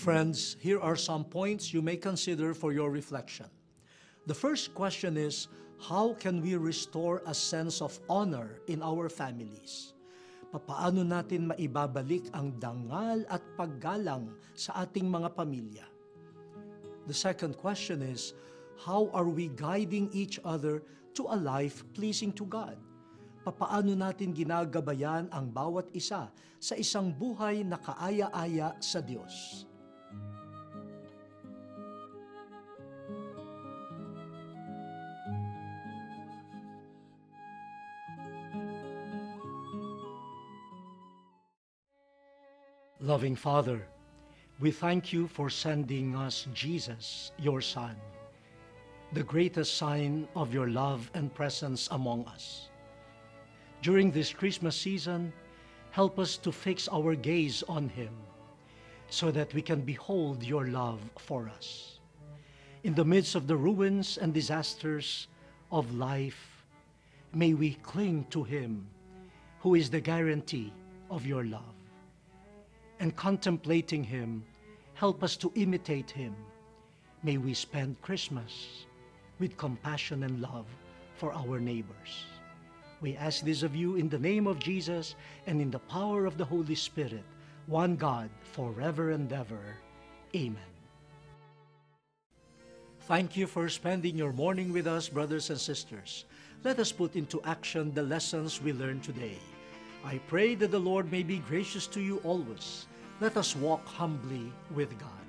Friends, here are some points you may consider for your reflection. The first question is, how can we restore a sense of honor in our families? Papaano natin maibabalik ang dangal at paggalang sa ating mga pamilya? The second question is, how are we guiding each other to a life pleasing to God? Papaano natin ginagabayan ang bawat isa sa isang buhay na kaaya-aya sa Diyos? Loving Father, we thank you for sending us Jesus, your Son, the greatest sign of your love and presence among us. During this Christmas season, help us to fix our gaze on him so that we can behold your love for us. In the midst of the ruins and disasters of life, may we cling to him who is the guarantee of your love. And contemplating him, help us to imitate him. May we spend Christmas with compassion and love for our neighbors. We ask this of you in the name of Jesus and in the power of the Holy Spirit, one God, forever and ever. Amen. Thank you for spending your morning with us, brothers and sisters. Let us put into action the lessons we learned today. I pray that the Lord may be gracious to you always. Let us walk humbly with God.